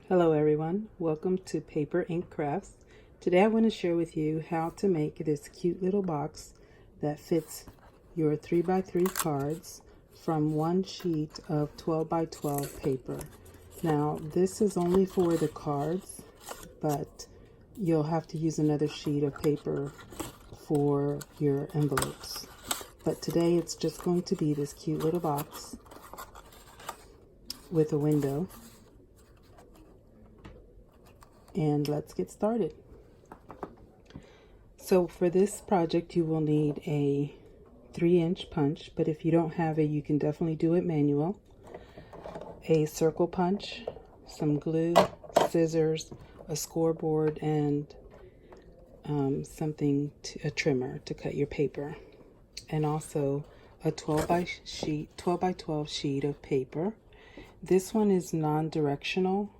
Hello everyone, welcome to Paper Ink Crafts. Today I want to share with you how to make this cute little box that fits your 3x3 cards from one sheet of 12x12 paper. Now this is only for the cards, but you'll have to use another sheet of paper for your envelopes. But today it's just going to be this cute little box with a window. And let's get started. So for this project you will need a 3-inch punch, but if you don't have it you can definitely do it manual. A circle punch, some glue, scissors, a scoreboard, and a trimmer to cut your paper, and also a 12x12 sheet of paper. This one is non-directional.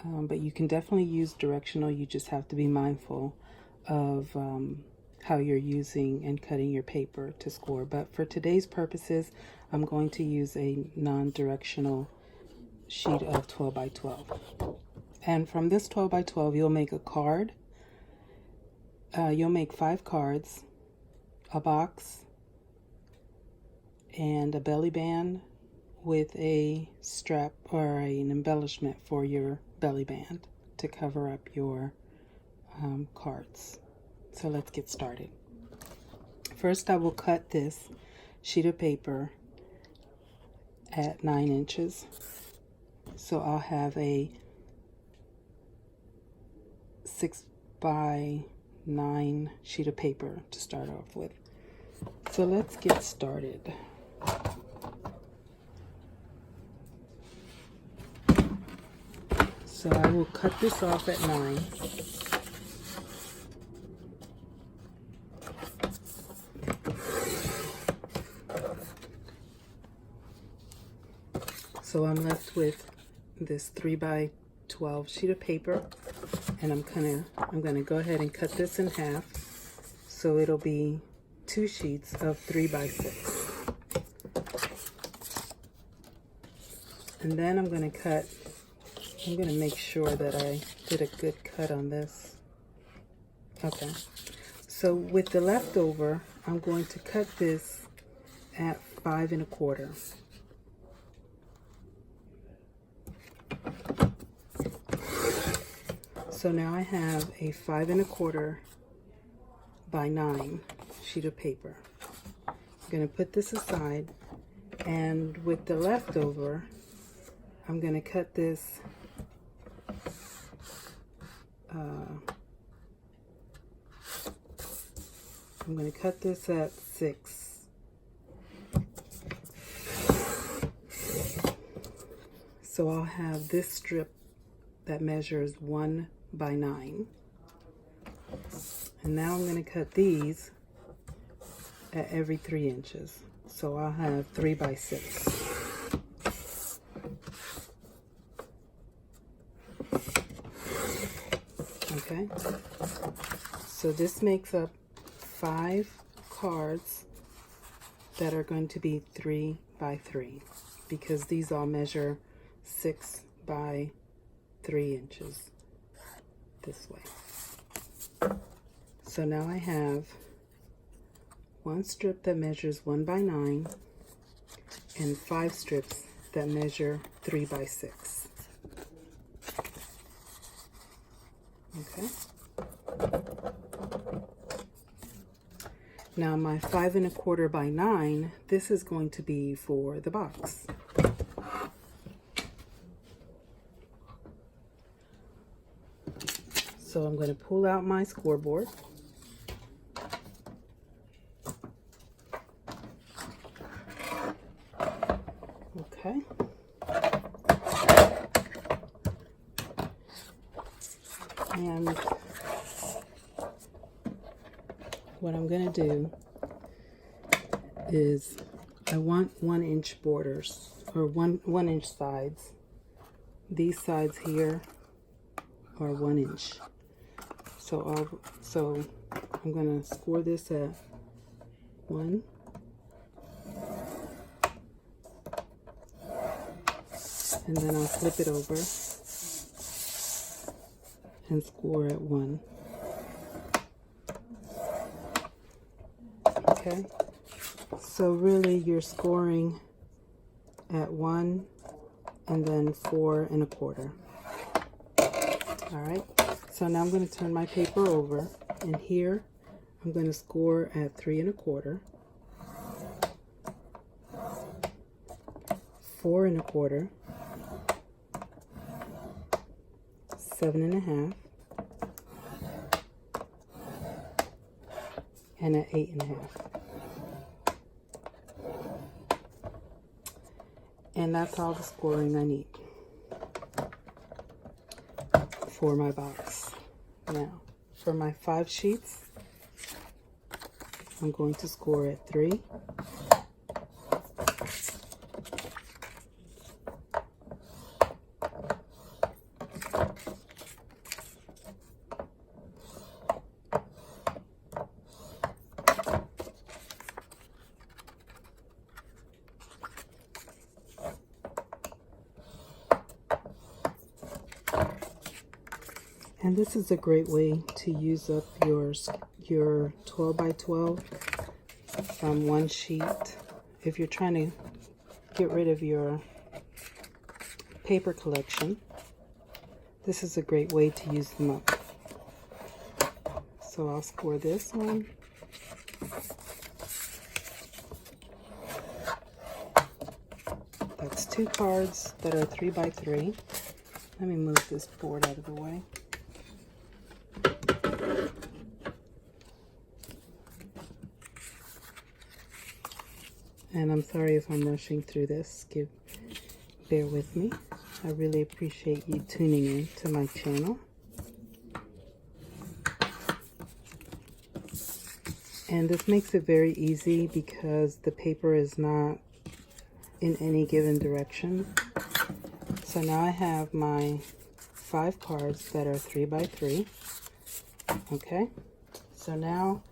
But you can definitely use directional. You just have to be mindful of how you're using and cutting your paper to score. But for today's purposes, I'm going to use a non-directional sheet of 12x12. And from this 12x12, you'll make a card. You'll make 5 cards, a box, and a belly band with a strap or an embellishment for your belly band to cover up your cards. So let's get started. First I will cut this sheet of paper at 9 inches. So I'll have a 6x9 sheet of paper to start off with. So let's get started. So I will cut this off at 9. So I'm left with this 3x12 sheet of paper, and I'm gonna go ahead and cut this in half, so it'll be 2 sheets of 3x6. And then I'm gonna make sure that I did a good cut on this. Okay, so with the leftover, I'm going to cut this at 5 1/4. So now I have a 5 1/4 by 9 sheet of paper. I'm going to put this aside, and with the leftover, I'm going to cut this at 6. So I'll have this strip that measures 1 by 9. And now I'm going to cut these at every 3 inches. So I'll have 3x6. Okay, so this makes up 5 cards that are going to be 3x3, because these all measure 6 by 3 inches this way. So now I have one strip that measures 1 by 9 and 5 strips that measure 3x6. Okay. Now my 5 1/4 by 9, this is going to be for the box. So I'm going to pull out my scoreboard. Okay. And what I'm going to do is I want 1-inch borders, or 1-inch sides. These sides here are 1 inch. So I'm going to score this at 1, and then I'll flip it over and score at 1. Okay, so really you're scoring at 1 and then 4 1/4. All right, so now I'm going to turn my paper over, and here I'm going to score at 3 1/4, 4 1/4, 7 1/2, and at 8 1/2. And that's all the scoring I need for my box. Now, for my 5 sheets, I'm going to score at 3, and this is a great way to use up your 12 by 12 from one sheet. If you're trying to get rid of your paper collection, this is a great way to use them up. So I'll score this one. That's 2 cards that are 3 by 3. Let me move this board out of the way. And I'm sorry if I'm rushing through this. Bear with me. I really appreciate you tuning in to my channel. And this makes it very easy because the paper is not in any given direction. So now I have my 5 cards that are 3 by 3. Okay, so now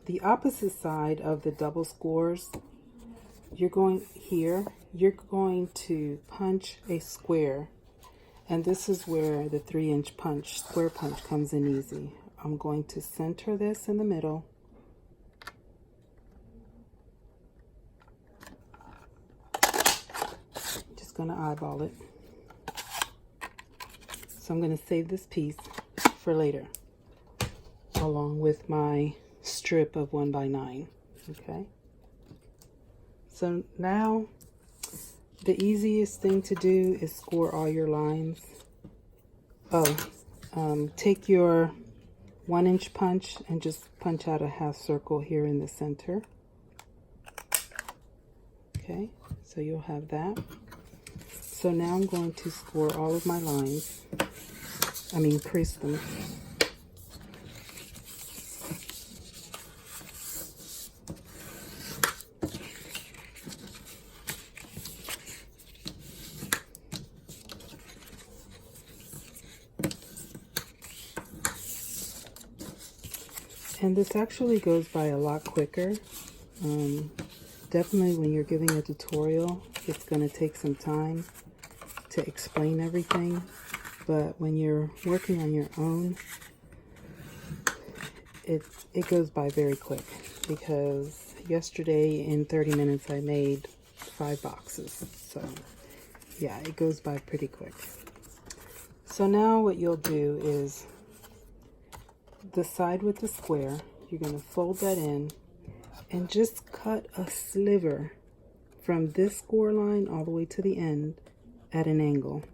the opposite side of the double scores, you're going to punch a square, and this is where the 3-inch square punch comes in easy. I'm going to center this in the middle. Just going to eyeball it. So I'm going to save this piece for later, along with my strip of 1 by 9. Okay. So now the easiest thing to do is score all your lines. Take your 1-inch punch and just punch out a half circle here in the center. Okay, so you'll have that. So now I'm going to score all of my lines. Crease them. And this actually goes by a lot quicker. Definitely when you're giving a tutorial, it's going to take some time to explain everything. But when you're working on your own, it goes by very quick, because yesterday in 30 minutes I made 5 boxes. So yeah, it goes by pretty quick. So now what you'll do is the side with the square, you're going to fold that in and just cut a sliver from this score line all the way to the end at an angle.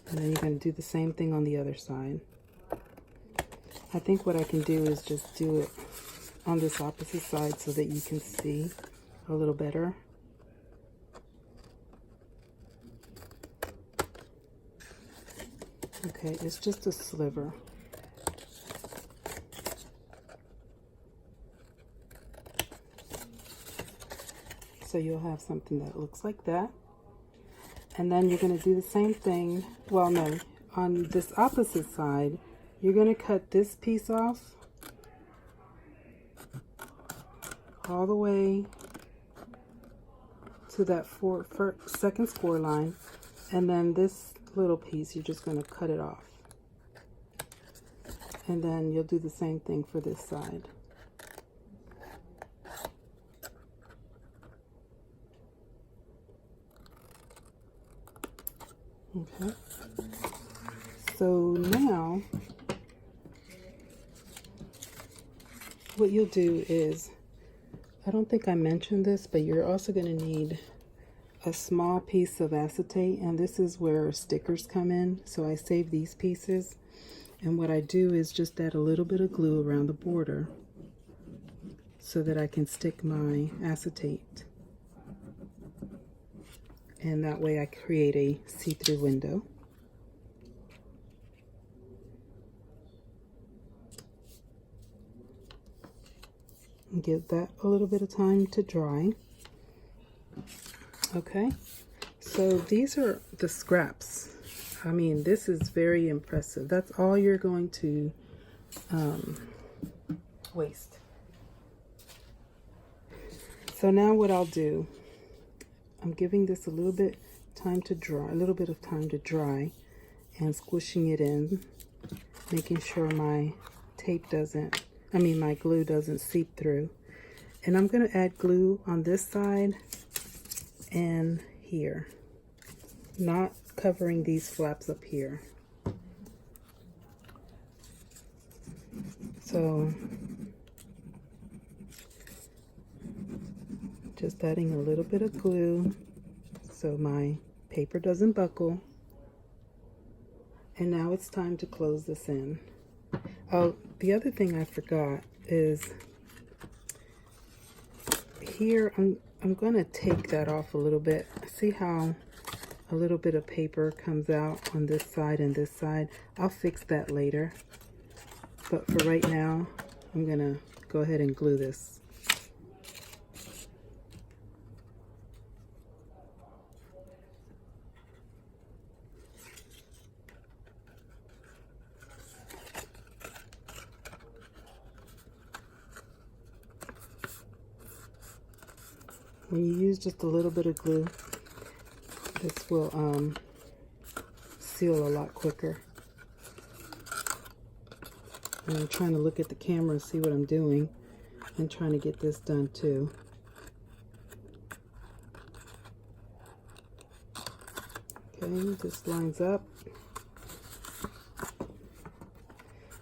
And then you're going to do the same thing on the other side. I think what I can do is just do it on this opposite side so that you can see a little better. Okay, it's just a sliver. So you'll have something that looks like that. And then you're going to do the same thing. Well, no, on this opposite side, you're going to cut this piece off all the way to that second score line. And then this little piece, you're just going to cut it off. And then you'll do the same thing for this side. Okay. So now, what you'll do is, I don't think I mentioned this, but you're also going to need a small piece of acetate, and this is where stickers come in. So I save these pieces, and what I do is just add a little bit of glue around the border so that I can stick my acetate, and that way I create a see-through window. And give that a little bit of time to dry. Okay, so these are the scraps. I mean, this is very impressive. That's all you're going to waste. So now what I'll do, I'm giving this a little bit time to dry, and squishing it in, making sure my my glue doesn't seep through. And I'm going to add glue on this side and here, not covering these flaps up here. So just adding a little bit of glue so my paper doesn't buckle. And now it's time to close this in. Oh, the other thing I forgot is here I'm going to take that off a little bit. See how a little bit of paper comes out on this side and this side? I'll fix that later. But for right now, I'm going to go ahead and glue this. When you use just a little bit of glue, this will seal a lot quicker. And I'm trying to look at the camera and see what I'm doing, and trying to get this done too. Okay, this lines up.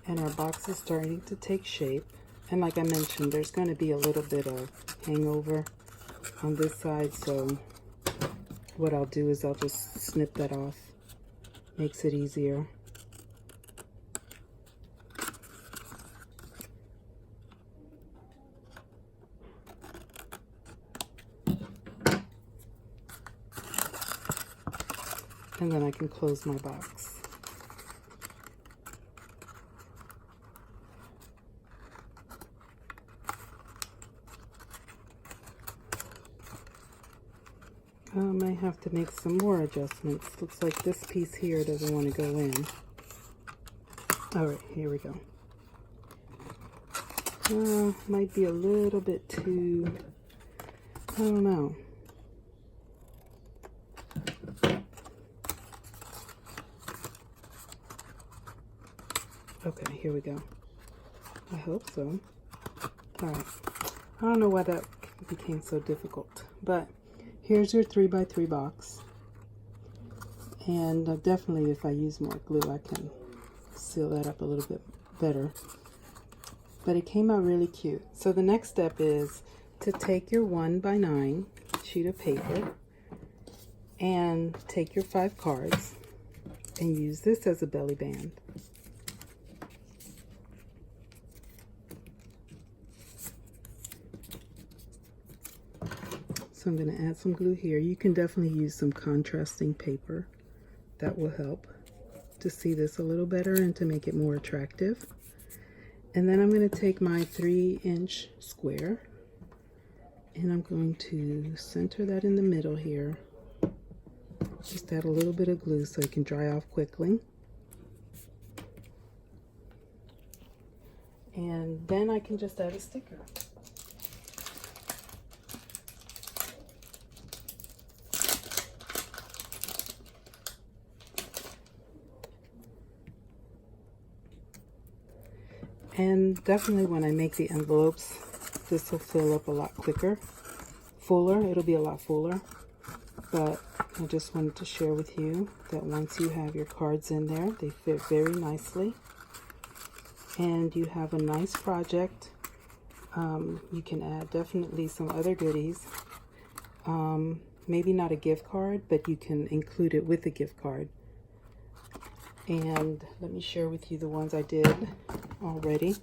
And our box is starting to take shape. And like I mentioned, there's going to be a little bit of hangover on this side, so what I'll do is I'll just snip that off. Makes it easier. And then I can close my box. I might have to make some more adjustments. Looks like this piece here doesn't want to go in. Alright, here we go. Might be a little bit too, I don't know. Okay, here we go. I hope so. Alright. I don't know why that became so difficult, but here's your 3x3 box. And definitely if I use more glue, I can seal that up a little bit better. But it came out really cute. So the next step is to take your 1x9 sheet of paper and take your 5 cards and use this as a belly band. So I'm going to add some glue here. You can definitely use some contrasting paper. That will help to see this a little better and to make it more attractive. And then I'm going to take my 3-inch square and I'm going to center that in the middle here. Just add a little bit of glue so it can dry off quickly. And then I can just add a sticker. And definitely when I make the envelopes, this will fill up a lot quicker. Fuller, it'll be a lot fuller. But I just wanted to share with you that once you have your cards in there, they fit very nicely. And you have a nice project. You can add definitely some other goodies. Maybe not a gift card, but you can include it with a gift card. And let me share with you the ones I did already.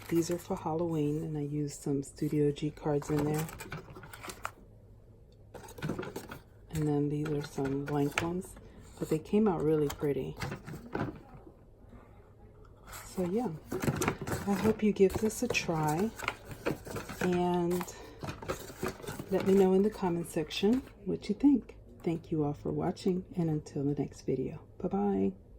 These are for Halloween, and I used some Studio G cards in there. And then these are some blank ones, but they came out really pretty. So yeah, I hope you give this a try, and let me know in the comment section what you think. Thank you all for watching, and until the next video. Bye-bye.